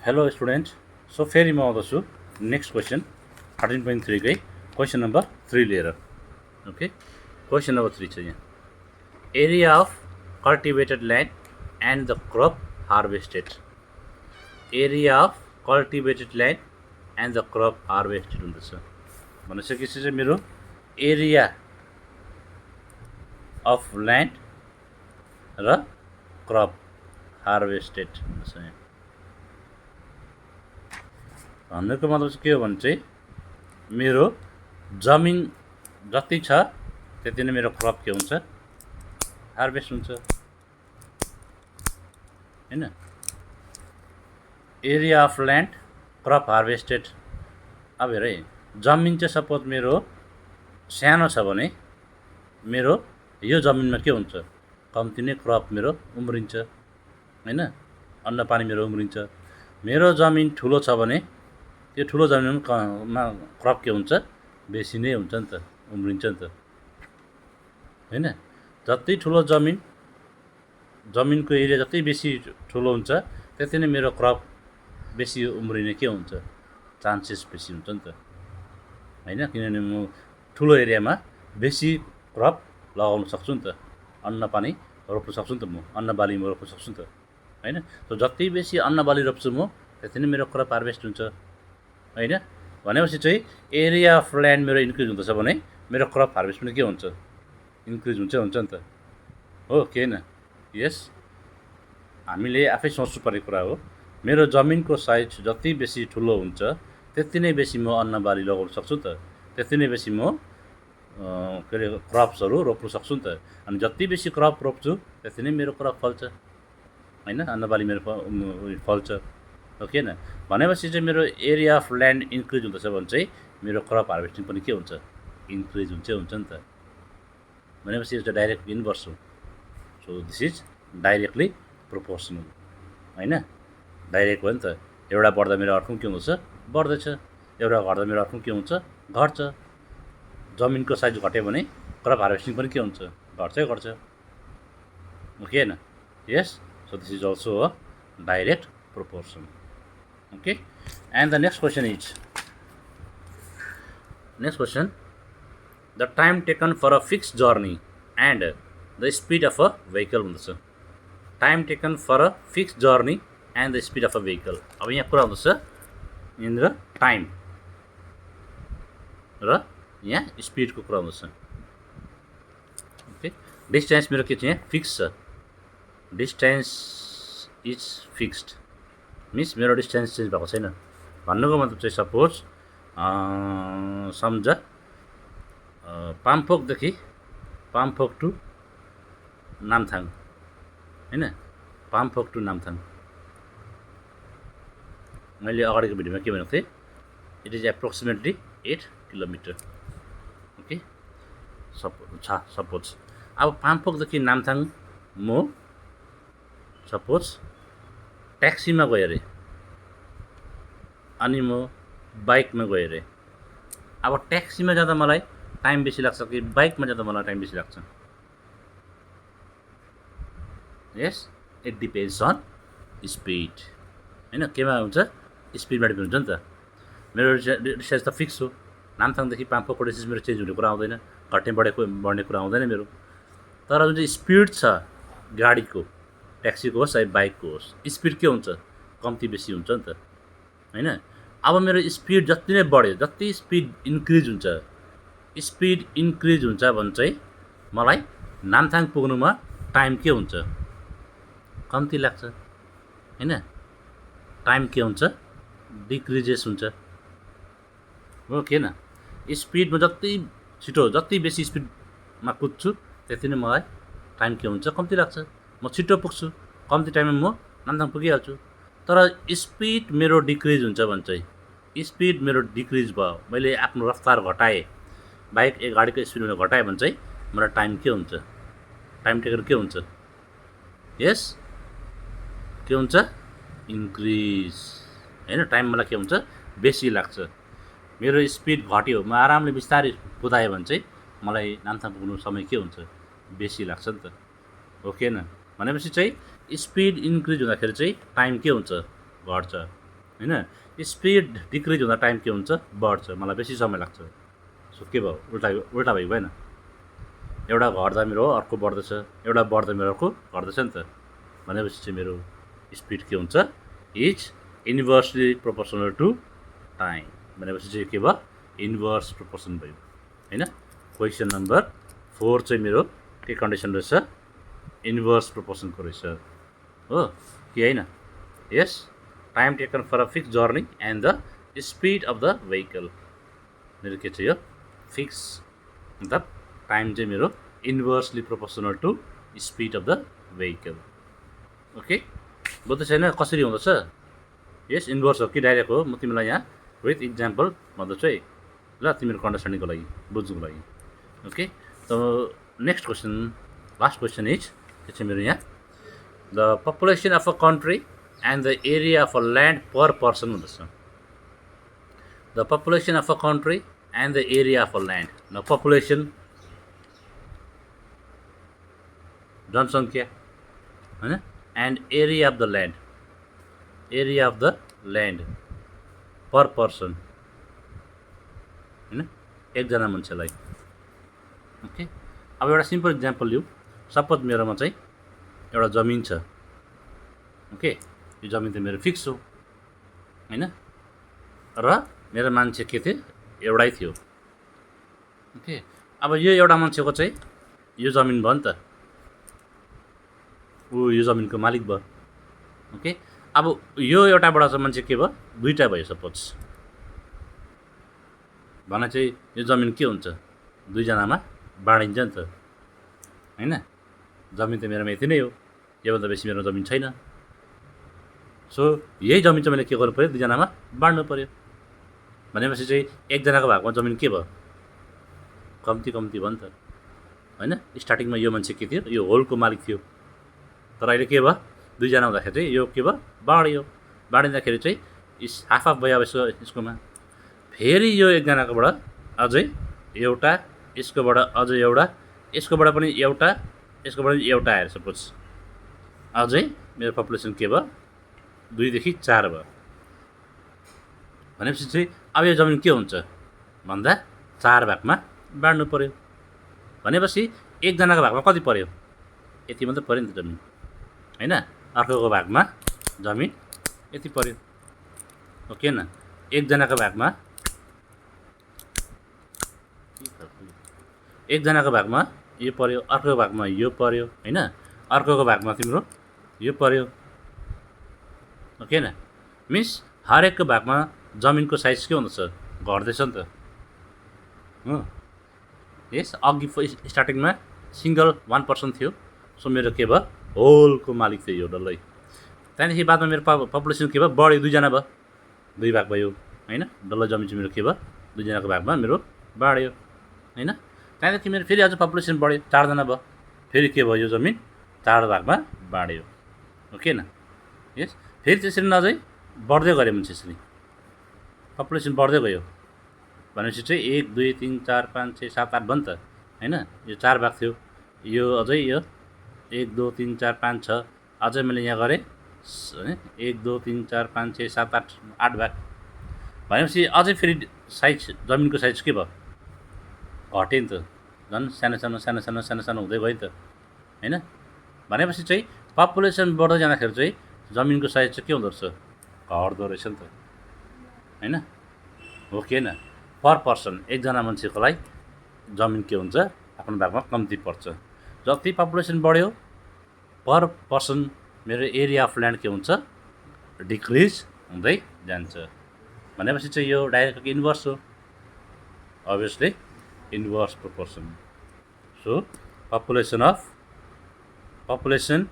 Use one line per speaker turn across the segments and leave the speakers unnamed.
Hello students. So फेरि म आउँदछु next question 13.3 कै क्वेसन नम्बर 3 लिएर. ओके, क्वेसन नम्बर 3 छ यहाँ. Area of cultivated land and the crop harvested. Area of cultivated land and the crop harvested हुँदछ. भनिसकेपछि चाहिँ मेरो एरिया अफ ल्यान्ड र क्रप हार्भेस्टेड हुँदछ यहाँ. भन्नुको मतलब चाहिँ के हो भने चाहिँ मेरो जमिन जति छ त्यति नै मेरो क्रप के हुन्छ, हार्भेस्ट हुन्छ हैन. Area of land crop harvested. अब हेर है, जमिन चाहिँ सपोज मेरो सानो छ भने मेरो यो जमिनमा के हुन्छ, कम्ती नै क्रप मेरो उम्रिन्छ हैन, अन्न पानी मेरो उम्रिन्छ. मेरो जमिन ठुलो छ भने त्यो ठुलो जमिनमा क्रप के हुन्छ, बेसी नै हुन्छ नि त, उम्रिन्छ नि त हैन. जति ठुलो जमिनको एरिया जति बेसी ठुलो हुन्छ त्यति नै मेरो क्रप बेसी उम्रिने के हुन्छ, चान्सेस बेसी हुन्छ नि त हैन. किनभने म ठुलो एरियामा बेसी क्रप लगाउन सक्छु नि त, अन्न पानी रोप्न सक्छु नि त, म अन्न बाली म रोप्न सक्छु नि त हैन. त जति बेसी अन्न बाली रोप्छु म त्यति नै मेरो क्रप हार्भेस्ट हुन्छ हैन. भनेपछि चाहिँ एरिया अफ ल्यान्ड मेरो इन्क्रिज हुँदैछ भने मेरो क्रप हार्भेस्ट पनि के हुन्छ, इन्क्रिज हुन्छ नि त हो कि हैन. यस, हामीले आफै सोच्नुपर्ने कुरा हो. मेरो जमिनको साइज जति बेसी ठुलो हुन्छ त्यति नै बेसी म अन्न बाली लगाउन सक्छु नि त, त्यति नै बेसी म के अरे क्रप्सहरू रोप्न सक्छु नि त. अनि जति बेसी क्रप रोप्छु त्यति नै मेरो क्रप फल्छ हैन, अन्न बाली मेरो फल्छ हो कि हैन. भनेपछि चाहिँ मेरो एरिया अफ ल्यान्ड इन्क्रिज हुँदैछ भने चाहिँ मेरो क्रप हार्भेस्टिङ पनि के हुन्छ, इन्क्रिज हुन्छ नि त. भनेपछि यो चाहिँ डाइरेक्ट इन्भर्स हो. So this is directly proportional हैन. डाइरेक्ट हो नि त. एउटा बढ्दा मेरो अर्को के हुन्छ, बढ्दैछ. एउटा घट्दा मेरो अर्को के हुन्छ, घट्छ. जमिनको साइज घट्यो भने क्रप हार्भेस्टिङ पनि के हुन्छ, घट्छ हो कि हैन. Yes, so this is also a direct proportion. Okay, and the next question is, the time taken for a fixed journey and the speed of a vehicle हुँदछ. Time taken for a fix journey and the speed of a vehicle. अब यहाँ कुरा हुँदछ यहाँनिर time र यहाँ स्पिडको कुरा हुँदछ. ओके, डिस्टेन्स मेरो के छ, यहाँ फिक्स छ. डिस्टेन्स इज फिक्स्ड मिन्स मेरो डिस्टेन्स चेन्ज भएको छैन. भन्नुको मतलब चाहिँ सपोज सम्झ पाम्पोक टु नामथाङ हैन, पाम्पोक टु नामथाङ. मैले अगाडिको भिडियोमा के भनेको थिएँ, it is approximately 8 kilometre. Okay, suppose अब पाम्पोकदेखि नामथाङ म सपोज ट्याक्सीमा गएँ अरे अनि म बाइकमा गएँ अरे. अब ट्याक्सीमा जाँदा मलाई टाइम बेसी लाग्छ कि बाइकमा जाँदा मलाई टाइम बेसी लाग्छ? यस, इट डिपेन्ड्स अन स्पिड हैन. केमा हुन्छ, स्पिडमा डिपेन्ड हुन्छ नि त. मेरो डिस्टेन्स त फिक्स हो. नामथाङदेखि पाम्पोकको डिस्टेन्स मेरो चेन्ज हुने कुरा आउँदैन, घट्ने बढ्ने कुरा आउँदैन मेरो. तर जुन चाहिँ स्पिड छ गाडीको, ट्याक्सीको होस् चाहे बाइकको होस्, स्पिड के हुन्छ, कम्ती बेसी हुन्छ नि त हैन. अब मेरो स्पिड जति नै बढ्यो, जति स्पिड इन्क्रिज हुन्छ भने चाहिँ मलाई नामथाङ पुग्नुमा टाइम के हुन्छ, कम्ती लाग्छ हैन. टाइम के हुन्छ, डिक्रिजेस हुन्छ हो कि हैन. स्पिडमा जति छिटो, जति बेसी स्पिडमा कुद्छु त्यति नै मलाई टाइम के हुन्छ, कम्ती लाग्छ. म छिटो पुग्छु, कम्ती टाइममा म नामथाङ पुगिहाल्छु. तर स्पिड मेरो डिक्रिज हुन्छ भने चाहिँ, स्पिड मेरो डिक्रिज भयो, मैले आफ्नो रफ्तार घटाएँ, बाइक गाडीको स्पिड मैले घटाएँ भने चाहिँ मेरो टाइम के हुन्छ, टाइम टेकर के हुन्छ, यस के हुन्छ, इन्क्रिज हैन. टाइम मलाई के हुन्छ, बेसी लाग्छ. मेरो स्पिड घट्यो, म आरामले बिस्तारै कुदाएँ भने चाहिँ मलाई नामथाङ पुग्नु समय के हुन्छ, बेसी लाग्छ नि त हो कि हैन. भनेपछि चाहिँ स्पिड इन्क्रिज हुँदाखेरि चाहिँ टाइम के हुन्छ, घट्छ. होइन। स्पिड डिक्रिज हुँदा टाइम के हुन्छ, बढ्छ, मलाई बेसी समय लाग्छ। सो के भयो, उल्टा भयो भएन। एउटा घट्दा मेरो अर्को बढ्दैछ, एउटा बढ्दा मेरो अर्को घट्दैछ नि त। भनेपछि चाहिँ मेरो स्पिड के हुन्छ, is inversely proportional to time. भनेपछि चाहिँ के भयो, इन्भर्स प्रोपोर्सन भयो होइन। क्वेसन नम्बर 4 चाहिँ मेरो के कन्डिसन रहेछ, इन्भर्स प्रोपोर्सनको रहेछ हो कि होइन। Yes, time taken for a fix journey and the speed of the vehicle. मेरो के छ यो, फिक्स मतलब टाइम चाहिँ मेरो inversely proportional to speed of the vehicle. Okay, बुझ्दै छैन कसरी हुँदछ। यस, इन्भर्स हो कि डाइरेक्ट हो, म तिमीलाई यहाँ विथ इक्जाम्पल भन्दैछु है ल, तिमीहरूको अन्डरस्ट्यान्डिङको लागि, बुझ्नुको लागि। ओके, त next question, last question is के छ मेरो यहाँ, the population of a country and the area of a land per person हुँदछ। The population of a country and the area of a land. न पपुलेसन जनसङ्ख्या होइन, and area of the land, area of the land per person होइन, एकजना मान्छेलाई। Okay, अब एउटा simple example लिउँ। सपोज मेरोमा चाहिँ एउटा जमिन छ। ओके, यो जमिन त मेरो फिक्स हो होइन, र मेरो मान्छे के थियो, एउटै थियो। ओके, अब यो एउटा मान्छेको चाहिँ यो जमिन भयो नि त, ऊ यो जमिनको मालिक भयो। ओके, अब यो एउटाबाट चाहिँ मान्छे के भयो, दुईवटा भयो। सपोज भने चाहिँ यो जमिन के हुन्छ, दुईजनामा बाँडिन्छ नि त होइन। जमिन त मेरोमा यति नै हो, योभन्दा बेसी मेरो जमिन छैन। सो यही जमिन चाहिँ मैले के गर्नु पऱ्यो, दुईजनामा बाँड्नु पऱ्यो। भनेपछि चाहिँ एकजनाको भागमा जमिन के भयो, कम्ती भयो नि त होइन। स्टार्टिङमा यो मान्छे के थियो, यो होलको मालिक थियो, तर अहिले के भयो, दुईजना हुँदाखेरि चाहिँ यो के भयो, बाँडियो। बाँडिँदाखेरि चाहिँ हाफ भयो अब यसकोमा। फेरि यो एकजनाकोबाट अझै एउटा, यसकोबाट अझै एउटा, यसकोबाट पनि एउटा, यसकोबाट पनि एउटा आएर सपोज अझै मेरो पपुलेसन के भयो, 2 देखि 4 भयो। भनेपछि चाहिँ अब यो जमिन के हुन्छ भन्दा 4 भागमा बाँड्नु पऱ्यो। भनेपछि एकजनाको भागमा कति पऱ्यो, यति मात्रै पऱ्यो नि त जमिन होइन। अर्कोको भागमा जमिन यति पऱ्यो। ओके न, एकजनाको भागमा यो पऱ्यो, अर्कोको भागमा यो पऱ्यो होइन, अर्कोको भागमा तिम्रो यो पऱ्यो। ओके न, मिन्स हरेकको भागमा जमिनको साइज के हुँदछ, घट्दैछ नि त। यस, अघि स्टार्टिङमा सिङ्गल 1% थियो। सो मेरो के भयो, होलको मालिक थियो यो डल्लै। त्यहाँदेखि बादमा मेरो पपुलेसन के भयो, बढ्यो, 2जना भयो, 2 भाग भयो होइन। डल्लै जमिन चाहिँ मेरो के भयो, 2जनाको भागमा मेरो बाँड्यो होइन। त्यहाँदेखि मेरो फेरि अझ पपुलेसन बढ्यो, 4जना भयो, फेरि के भयो, यो जमिन 4 भागमा बाँड्यो। ओके न। यस, फेरि त्यसरी नै अझै बढ्दै गऱ्यो भने त्यसरी पपुलेसन बढ्दै गयो भनेपछि चाहिँ 1 2 3 4 5 6 7 8 भयो नि त होइन। यो 4 भाग थियो, यो अझै यो 1 2 3 4 5 6 अझै मैले यहाँ गरेँ 1 2 3 4 5 6 7 8 8 भाग। भनेपछि अझै फेरि साइज, जमिनको साइज के भयो, घट्यो नि त, झन् सानो सानो हुँदै गयो नि त होइन। भनेपछि चाहिँ पपुलेसन बढ्दै जाँदाखेरि चाहिँ जमिनको साइज चाहिँ के हुँदो रहेछ, घट्दो रहेछ नि त होइन। हो कि होइन, पर पर्सन एकजना मान्छेको लागि जमिन के हुन्छ, आफ्नो भागमा कम्ती पर्छ। जति पपुलेसन बढ्यो पर पर्सन मेरो एरिया अफ ल्यान्ड के हुन्छ, डिक्रिज हुँदै जान्छ। भनेपछि चाहिँ यो डाइरेक्ट इन्भर्स हो, obviously inverse proportion. So population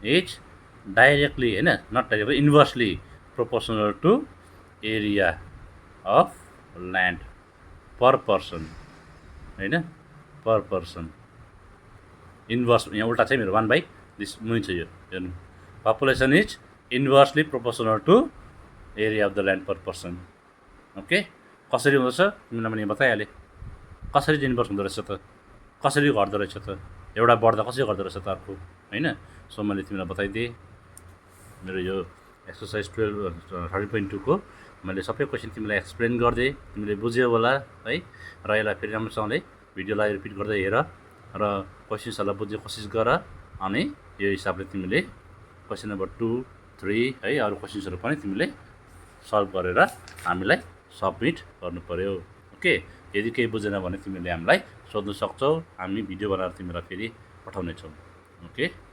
is directly होइन, not directly, inversely proportional to area of land per person होइन, पर पर्सन। इन्भर्स यहाँ उल्टा चाहिँ मेरो 1/this मुनि छ यो हेर्नु। Population is inversely proportional to area of the land per person. Okay, कसरी हुँदछ तिमीलाई मैले बताइहालेँ, कसरी चाहिँ इन्भर्स हुँदो रहेछ त, कसरी घट्दो रहेछ त, एउटा बढ्दा कसरी घट्दो रहेछ त अर्को होइन। सो मैले तिमीलाई बताइदिएँ। मेरो यो एक्सर्साइज 13.2 को मैले सबै क्वेसन तिमीलाई एक्सप्लेन गरिदिएँ, तिमीले बुझ्यौ होला है। र यसलाई फेरि राम्रोसँगले भिडियोलाई रिपिट गर्दै हेर र क्वेसन्सहरूलाई बुझ्ने कोसिस गर, अनि यो हिसाबले तिमीले क्वेसन नम्बर 2, 3 है अरू क्वेसन्सहरू पनि तिमीले सल्भ गरेर हामीलाई सबमिट गर्नु पर्यो। ओके, यदि केही बुझेन भने तिमीले हामीलाई सोध्न सक्छौ, हामी भिडियो बनाएर तिमीलाई फेरि पठाउनेछौँ। ओके।